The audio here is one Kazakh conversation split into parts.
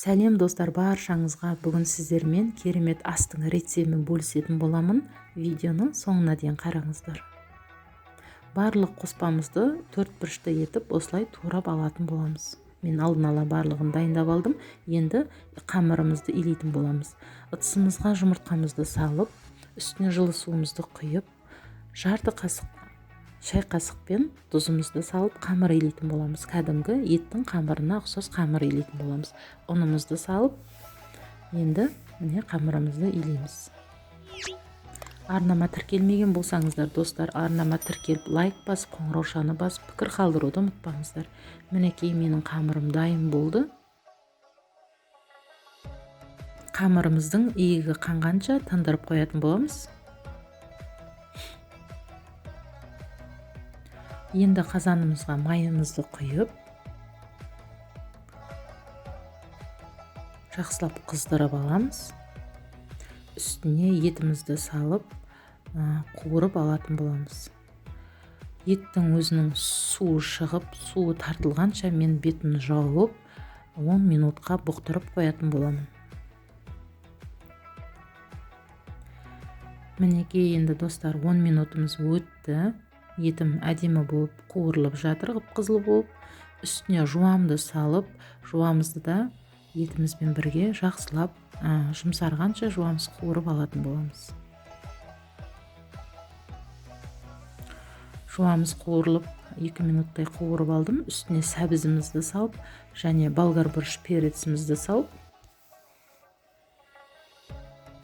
Сәлем достар, баршаңызға. Бүгін сіздермен керемет астың рецептімен бөлісетін боламын. Видеоны соңына дейін қараңыздар. Барлық қоспамызды 4 бұрышты етіп осылай турап алатын боламыз. Мен алдын ала барлығын дайындап алдым. Енді қамырымызды илейтін боламыз. Ыдысымызға жұмыртқамызды салып, үстіне жылы суымызды құйып, жарты қасық шай қасықпен тұзымызды салып қамыр илейтін боламыз. Кәдімгі еттің қамырына ұқсас қамыр илейтін боламыз. Ұнымызды салып, енді міне қамырымызды илейміз. Арнама тіркелмеген болсаңыздар, достар, арнама тіркеліп, лайк басып, қоңыраушаны басып, пікір қалдыруды ұмытпаңыздар. Мінекей менің қамырым дайын болды. Қамырымыздың иігі қанғанша тындырып қоятын боламыз. Енді қазанымызға майымызды құйып, жақсылап қыздырып аламыз. Үстіне етімізді салып, қуырып алатын боламыз. Еттің өзінің суы шығып, суы тартылғанша мен бетін жауып, 10 минутқа бұқтырып қоятын боламын. Мінекей енді достар, 10 минутымыз өтті. Етім әдемі болып қуырылып жатыр, қып-қызыл болып. Үстіне жуамды салып, жуамызды да етімізбен бірге жақсылап жұмсарғанша жуамыз қуырып алатын боламыз. Жуамыз қуырылып 2 минуттай қуырып алдым. Үстіне сәбізімізді салып, және болгар бұрыш перецімізді салып,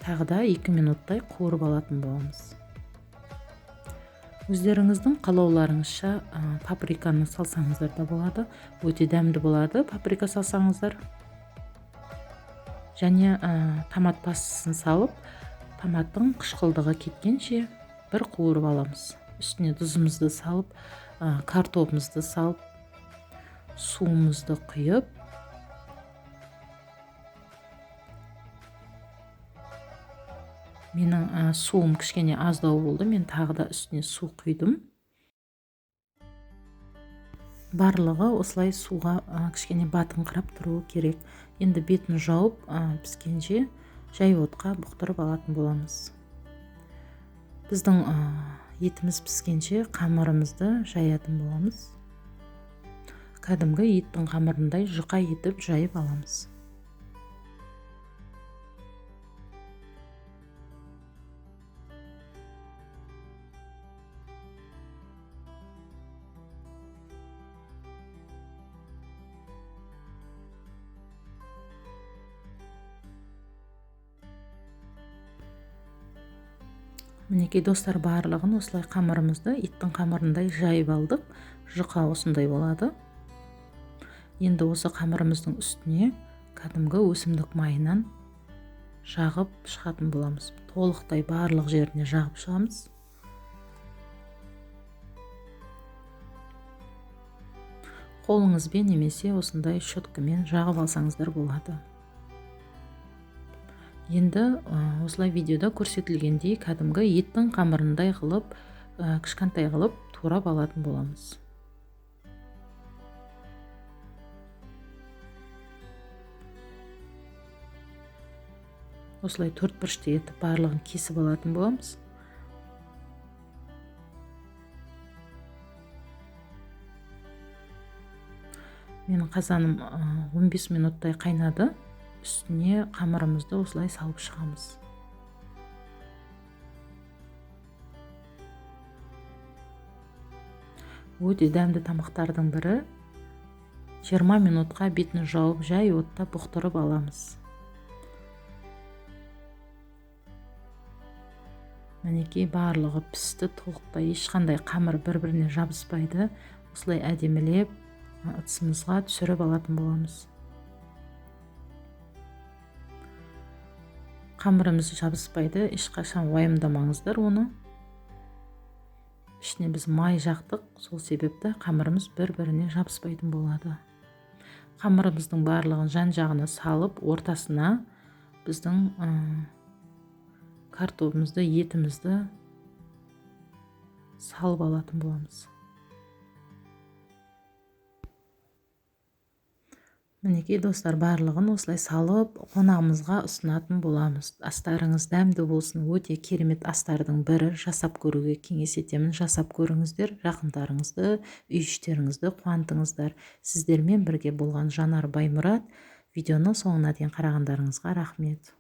тағы да 2 минуттай қуырып алатын боламыз. Өздеріңіздің қалауларыңызша паприканы салсаңыздар да болады. Өте дәмді болады паприка салсаңыздар. Және томат пастасын салып, томаттың қышқылдығы кеткенше бір қуырып аламыз. Үстіне тұзымызды салып, картопымызды салып, суымызды құйып, менің суым кішкене аздау болды. Мен тағы да үстіне су құйдым. Барлығы осылай суға кішкене батыңқырап тұру керек. Енді бетін жауып, піскенше жай отқа бұқтырып алатын боламыз. Біздің етіміз піскенше қамырымызды жаятын боламыз. Кәдімгі еттің қамырындай жұқа етіп жайып аламыз. Мінекей достар, барлығын осылай қамырымызды еттің қамырындай жайып алдық. Жұқа осындай болады. Енді осы қамырымыздың үстіне кәдімгі өсімдік майынан жағып шығатын боламыз. Толықтай барлық жеріне жағып шығамыз. Қолыңызбен немесе осындай щеткамен жағып алсаңыздар болады. Енді осылай видеода көрсетілгендей кәдімгі еттің қамырындай қылып, кішкентай қылып турап алатын боламыз. Осылай 4 бұрышты етіп барлығын кесіп алатын боламыз. Менің қазаным 15 минуттай қайнады. Үстіне қамырымызды осылай салып шығамыз. Өте дәмді тамақтардың бірі. 20 минутқа бетін жауып, жай отта бұқтырып аламыз. Мінекей барлығы пісті, толықтай, ешқандай қамыр бір-біріне жабыспайды. Осылай әдемілеп ыдысымызға түсіріп алатын боламыз. Қамырымыз жабыспайды, ешқашан уайымдамаңыздар оны. Ішіне біз май жақтық, сол себепті қамырымыз бір-біріне жабыспайтын болады. Қамырымыздың барлығын жан-жағына салып, ортасына біздің картопымызды, етімізді салып алатын боламыз. Мінекей достар, барлығын осылай салып қонағымызға ұсынатын боламыз. Астарыңыз дәмді болсын. Өте керемет астардың бірі. Жасап көруге кеңес етемін. Жасап көріңіздер. Жақындарыңызды, үй іштеріңізді қуантыңыздар. Сіздермен бірге болған Жанар Баймұрат. Видеоны соңына дейін қарағандарыңызға рахмет.